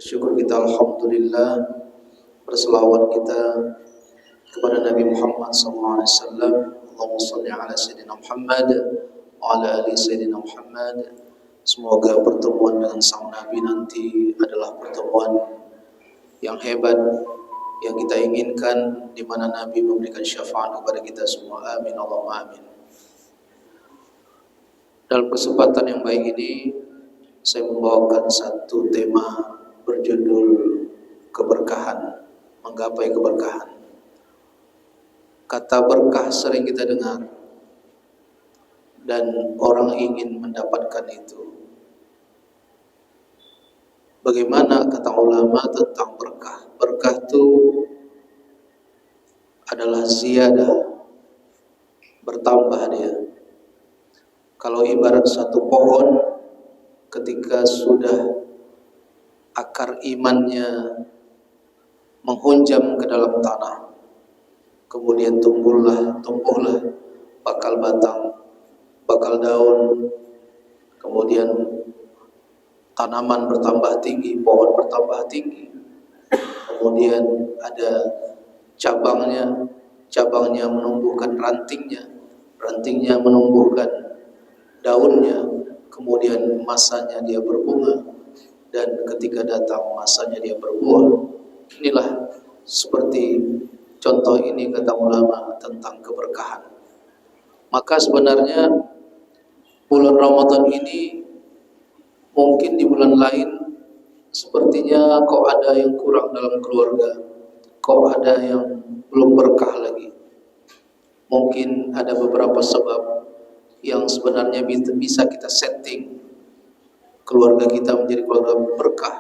Bersyukur kita Alhamdulillah, berselawat kita kepada Nabi Muhammad SAW. Allahumma salli ala Sayyidina Muhammad wa ala ali Sayyidina Muhammad. Semoga pertemuan dengan sang Nabi nanti adalah pertemuan yang hebat, yang kita inginkan, di mana Nabi memberikan syafaat kepada kita semua. Amin Allahumma amin. Dalam kesempatan yang baik ini, saya membawakan satu tema berjudul keberkahan, menggapai keberkahan. Kata berkah sering kita dengar, dan orang ingin mendapatkan itu. Bagaimana kata ulama tentang berkah? Berkah itu adalah ziyadah, bertambah dia. Kalau ibarat satu pohon, ketika sudah akar imannya menghunjam ke dalam tanah, kemudian tumbuhlah bakal batang, bakal daun, kemudian tanaman bertambah tinggi, pohon bertambah tinggi, kemudian ada cabangnya menumbuhkan rantingnya menumbuhkan daunnya, kemudian masanya dia berbunga, dan ketika datang masanya dia berbuah. Inilah seperti contoh ini kata ulama tentang keberkahan. Maka sebenarnya bulan Ramadan ini mungkin di bulan lain sepertinya kok ada yang kurang dalam keluarga, kok ada yang belum berkah lagi. Mungkin ada beberapa sebab yang sebenarnya bisa kita setting keluarga kita menjadi keluarga berkah,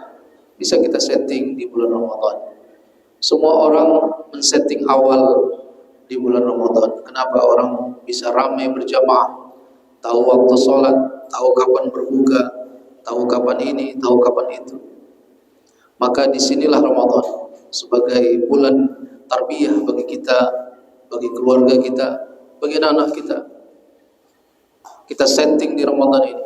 bisa kita setting di bulan Ramadan. Semua orang men-setting awal di bulan Ramadan. Kenapa orang bisa ramai berjamaah, tahu waktu sholat, tahu kapan berbuka, tahu kapan ini, tahu kapan itu. Maka disinilah Ramadan sebagai bulan tarbiyah bagi kita, bagi keluarga kita, bagi anak-anak kita. Kita setting di Ramadan ini.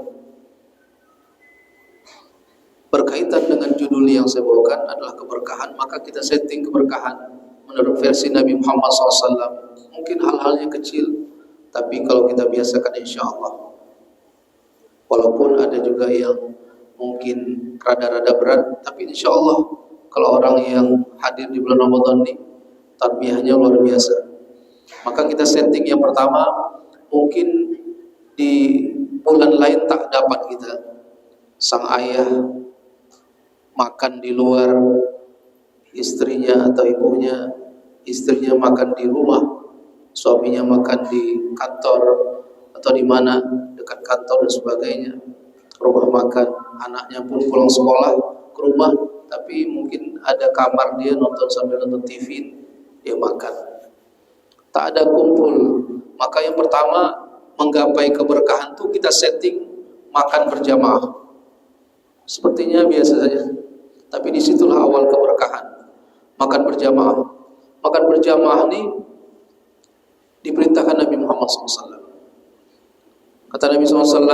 Berkaitan dengan judul yang saya bawakan adalah keberkahan, maka kita setting keberkahan menurut versi Nabi Muhammad SAW. Mungkin hal-halnya kecil, tapi kalau kita biasakan insya Allah. Walaupun ada juga yang mungkin rada-rada berat, tapi insya Allah kalau orang yang hadir di bulan Ramadan ini tarbiyahnya luar biasa. Maka kita setting yang pertama, mungkin di bulan lain tak dapat kita. Sang ayah makan di luar, istrinya atau istrinya makan di rumah, suaminya makan di kantor atau di mana dekat kantor dan sebagainya, rumah makan. Anaknya pun pulang sekolah ke rumah, tapi mungkin ada kamar dia nonton sambil nonton TV, dia makan. Tak ada kumpul. Maka yang pertama menggapai keberkahan itu kita setting makan berjamaah. Sepertinya biasa saja, tapi disitulah awal keberkahan. Makan berjamaah. Makan berjamaah ini diperintahkan Nabi Muhammad SAW. Kata Nabi SAW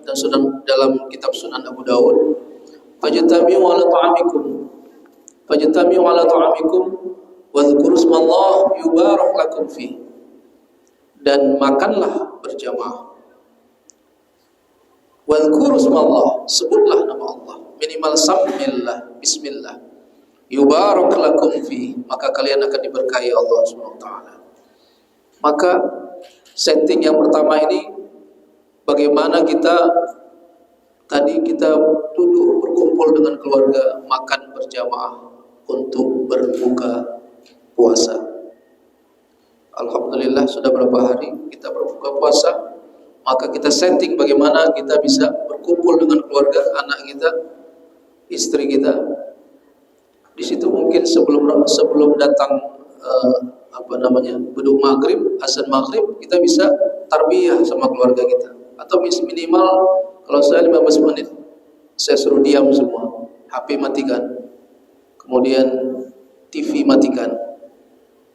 dan dalam kitab Sunan Abu Dawud, fajtami'u ala ta'amikum wa dzkuru ismallah yubarak lakum fi. Dan makanlah berjamaah. Wa dzkuru ismallah, sebutlah nama Allah. Minimal samillah, bismillah. Yubarak lakum fi, maka kalian akan diberkahi Allah Subhanahu wa taala. Maka setting yang pertama ini, bagaimana kita duduk berkumpul dengan keluarga, makan berjamaah untuk berbuka puasa. Alhamdulillah sudah berapa hari kita berbuka puasa, maka kita setting bagaimana kita bisa berkumpul dengan keluarga, anak kita, istri kita. Di situ mungkin sebelum datang beduk maghrib, azan maghrib, kita bisa tarbiyah sama keluarga kita. Atau minimal kalau saya 15 menit saya suruh diam semua, HP matikan, kemudian TV matikan,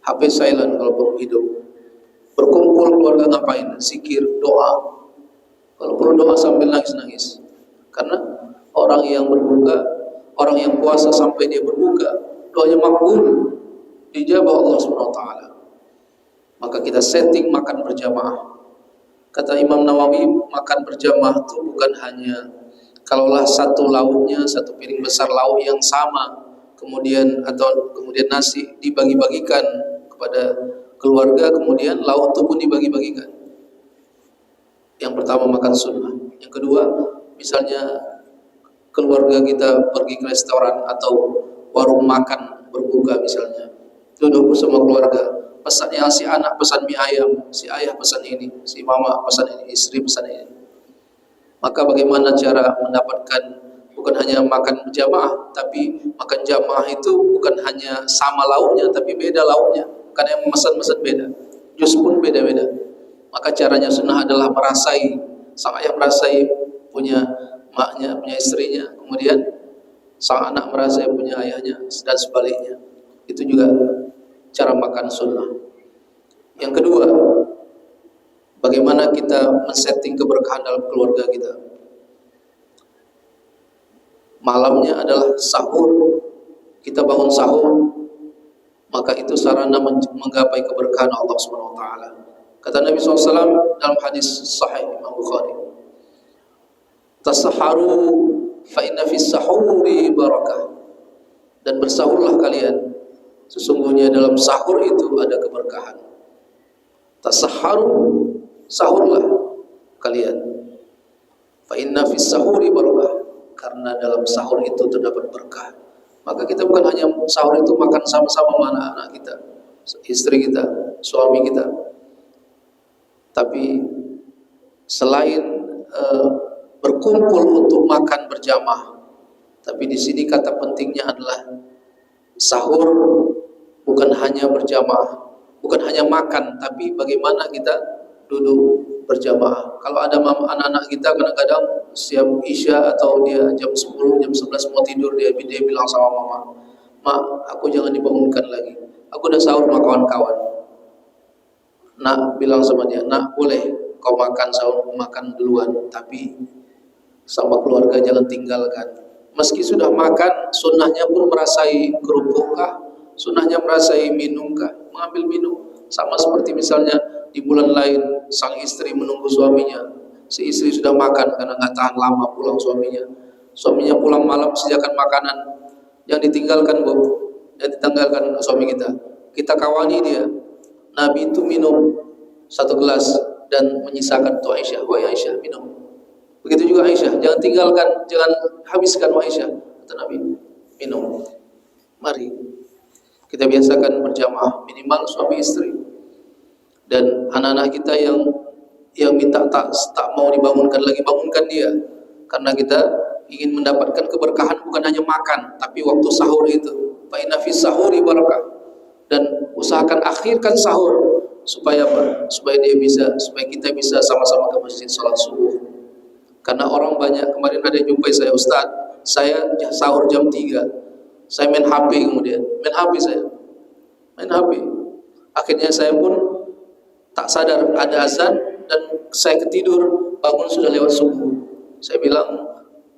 HP silent kalau perlu hidup. Berkumpul keluarga ngapain? Zikir, doa. Kalau perlu doa sambil nangis-nangis. Karena orang yang berbuka, Orang yang puasa sampai dia berbuka, doanya makbul, dijabah Allah Subhanahu wa taala. Maka kita setting makan berjamaah. Kata Imam Nawawi, makan berjamaah itu bukan hanya kalaulah satu lauknya, satu piring besar lauk yang sama, kemudian nasi dibagi-bagikan kepada keluarga, kemudian lauk itu pun dibagi-bagikan. Yang pertama makan sunnah. Yang kedua, misalnya keluarga kita pergi ke restoran atau warung makan berbuka misalnya, duduk bersama keluarga, pesannya si anak pesan mie ayam, si ayah pesan ini, si mama pesan ini, istri pesan ini. Maka bagaimana cara mendapatkan bukan hanya makan berjamaah, tapi makan jamaah itu bukan hanya sama lauknya, tapi beda lauknya, karena yang memesan beda, jus pun beda-beda. Maka caranya sunnah adalah merasai, sang ayah merasai punya maknya, punya istrinya, kemudian sang anak merasai punya ayahnya, dan sebaliknya. Itu juga cara makan sunnah. Yang kedua, bagaimana kita men-setting keberkahan dalam keluarga kita. Malamnya adalah sahur, kita bangun sahur, maka itu sarana menggapai keberkahan Allah Subhanahu wa taala. Kata Nabi SAW dalam hadis sahih Imam Bukhari, "Tasahharu fa inna fis sahuri barakah." Dan bersahurlah kalian, sesungguhnya dalam sahur itu ada keberkahan. Tasahharu, sahurlah kalian. Fa inna fis sahuri barakah, karena dalam sahur itu terdapat berkah. Maka kita bukan hanya sahur itu makan sama-sama sama anak-anak kita, istri kita, suami kita, tapi selain berkumpul untuk makan berjamaah, tapi di sini kata pentingnya adalah sahur bukan hanya berjamaah, bukan hanya makan, tapi bagaimana kita duduk berjamaah. Kalau ada anak-anak kita kadang-kadang siap isya atau dia jam 10, jam 11 mau tidur, dia bilang sama mama, "Mak, aku jangan dibangunkan lagi. Aku udah sahur sama kawan-kawan." Nak bilang sama dia, "Nak, boleh kau makan sahur, makan duluan, tapi sama keluarga jangan tinggalkan." Meski sudah makan, sunnahnya pun merasai kerupuk kah, sunnahnya merasai minum kah, mengambil minum. Sama seperti misalnya di bulan lain sang istri menunggu suaminya, si istri sudah makan karena nggak tahan lama pulang suaminya pulang malam sediakan makanan, yang ditinggalkan suami kita kawani dia. Nabi itu minum satu gelas dan menyisakan untuk Aisyah, "Wahai Aisyah, minum." Begitu juga Aisyah, jangan tinggalkan, jangan habiskan wahai Aisyah, kata Nabi, minum. Mari kita biasakan berjamaah, minimal suami istri. Dan anak-anak kita yang minta tak mau dibangunkan lagi, bangunkan dia, karena kita ingin mendapatkan keberkahan bukan hanya makan, tapi waktu sahur itu. Fa inna fis sahuri barakah. Dan usahakan akhirkan sahur supaya apa? Supaya kita bisa sama-sama ke masjid salat subuh. Karena orang banyak, kemarin ada yang jumpai saya, "Ustaz, saya sahur jam 3. Saya main HP kemudian. Main HP. Akhirnya saya pun tak sadar ada azan dan saya ketidur, bangun sudah lewat subuh." Saya bilang,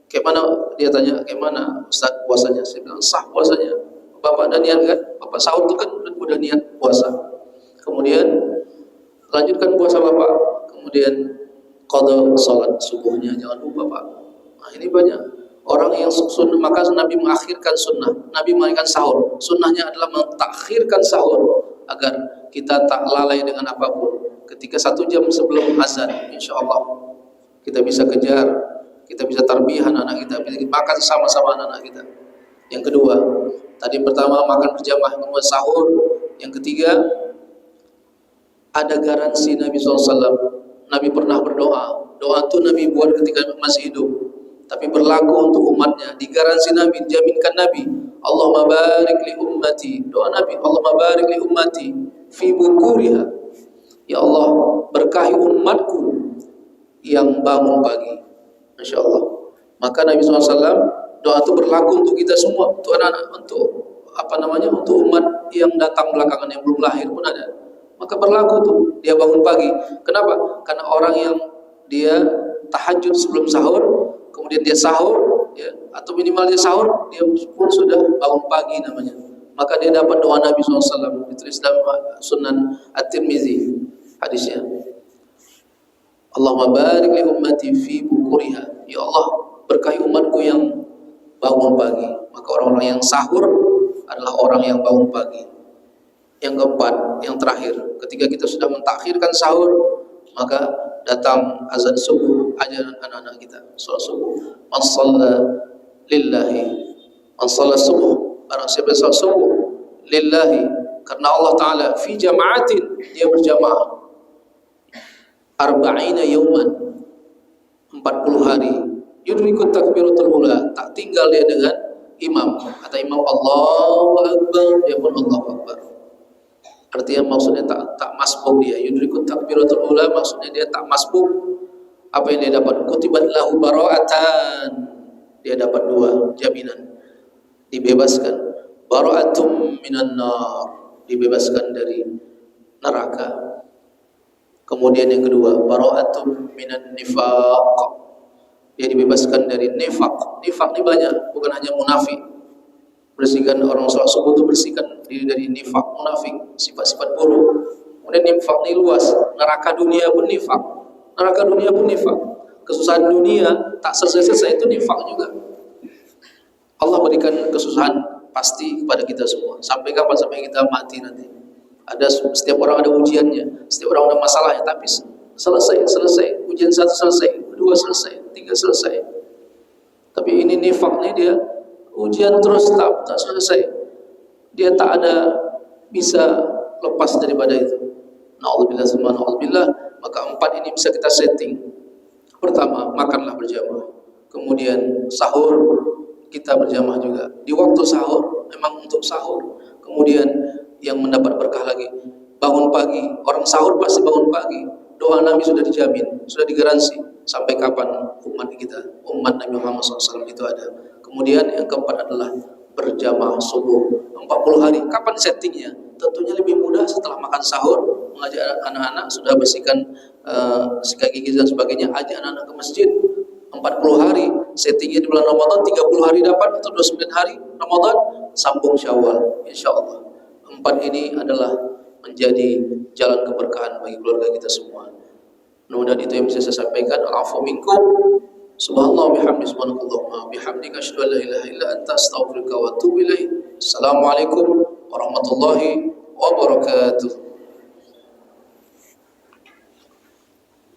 "Kayak mana?" Dia tanya, "Kayak mana Ustaz puasanya?" Saya bilang, "Sah puasanya. Bapak udah niat kan? Bapak sahur itu kan udah niat puasa. Kemudian lanjutkan puasa Bapak. Kemudian qada salat subuhnya, jangan lupa Pak." Nah, ini banyak orang yang sunnah, maka Nabi mengakhirkan sunnah. Nabi mengakhirkan sahur. Sunnahnya adalah mentakhirkan sahur agar kita tak lalai dengan apapun. Ketika 1 jam sebelum azan, insya Allah kita bisa kejar, kita bisa tarbihan anak kita, bisa makan sama-sama anak-anak kita. Yang kedua, tadi pertama makan berjamaah, kemudian sahur. Yang ketiga, ada garansi Nabi SAW. Nabi pernah berdoa. Doa itu Nabi buat ketika masih hidup, tapi berlaku untuk umatnya. Digaransi Nabi, dijaminkan Nabi, "Allahumma barik li ummati." Doa Nabi, "Allahumma barik li ummati fi bukuriha." Ya Allah, berkahi umatku yang bangun pagi. Masya Allah. Maka Nabi SAW, doa itu berlaku untuk kita semua, untuk anak-anak, untuk umat yang datang belakangan, yang belum lahir pun ada. Maka berlaku tuh, dia bangun pagi. Kenapa? Karena orang yang dia tahajud sebelum sahur, kemudian dia sahur, ya, atau minimal dia sahur, dia pun sudah bangun pagi namanya. Maka dia dapat doa Nabi SAW, ditulis dalam Sunan At-Tirmizi hadisnya. Allahumma barik li ummati fi bukuriha. Ya Allah, berkahi umatku yang bangun pagi. Maka orang-orang yang sahur adalah orang yang bangun pagi. Yang keempat, yang terakhir, ketika kita sudah mentakhirkan sahur, maka datang azan subuh, ajaran anak-anak kita salat subuh. Man shalla lillahi, man shalla subuh, barang siapa salat subuh lillahi, karena Allah Ta'ala, fi jama'atin, dia berjamaah, arba'ina yawman, 40 hari, yudrikut takbiratul ula, tak tinggal dia dengan imam, kata imam Allahu Akbar, dia pun Allahu Akbar. Artinya maksudnya tak masbuk dia. Yudrikut takbiratul ula, maksudnya dia tak masbuk. Apa yang dia dapat? Kutibat lahu bara'atan, dia dapat 2 jaminan, dibebaskan. Bara'atum minan nar, dibebaskan dari neraka. Kemudian yang kedua, bara'atum minan nifaq, dia dibebaskan dari nifaq. Nifaq ini banyak, bukan hanya munafik. Bersihkan orang sholat subuh itu, bersihkan diri dari nifaq, munafik, sifat-sifat buruk. Kemudian nifaq ini luas, neraka dunia pun nifaq, neraka dunia pun nifaq. Kesusahan dunia tak selesai-selesai, itu nifaq juga. Allah berikan kesusahan pasti kepada kita semua. Sampai kapan? Sampai kita mati nanti. Setiap orang ada ujiannya, setiap orang ada masalahnya, tapi selesai. Ujian 1 selesai, 2 selesai, 3 selesai. Tapi ini nifaq ini dia ujian terus, tak selesai. Dia tak ada bisa lepas daripada itu. Na'udzubillah summa na'udzubillah. Maka 4 ini bisa kita setting. Pertama, makanlah berjamaah. Kemudian sahur, kita berjamaah juga. Di waktu sahur, memang untuk sahur. Kemudian yang mendapat berkah lagi, bangun pagi. Orang sahur pasti bangun pagi. Doa Nabi sudah dijamin, sudah digaransi. Sampai kapan umat kita, umat Nabi Muhammad SAW itu ada. Kemudian yang keempat adalah berjamaah subuh 40 hari. Kapan settingnya? Tentunya lebih mudah setelah makan sahur, mengajak anak-anak, sudah bersihkan sikat gigi dan sebagainya, ajak anak-anak ke masjid. 40 hari, settingnya di bulan Ramadan, 30 hari dapat atau 29 hari Ramadan, sambung Syawal, insyaAllah. 4 ini adalah menjadi jalan keberkahan bagi keluarga kita semua. Mudah-mudahan itu yang bisa saya sampaikan. Al-afu minkum. Subhanallah bihamdi, subhanallah bihamdika, asyhadu an la ilaha illa anta, astaghfiruka wa atubu ilaik. Assalamualaikum warahmatullahi wabarakatuh.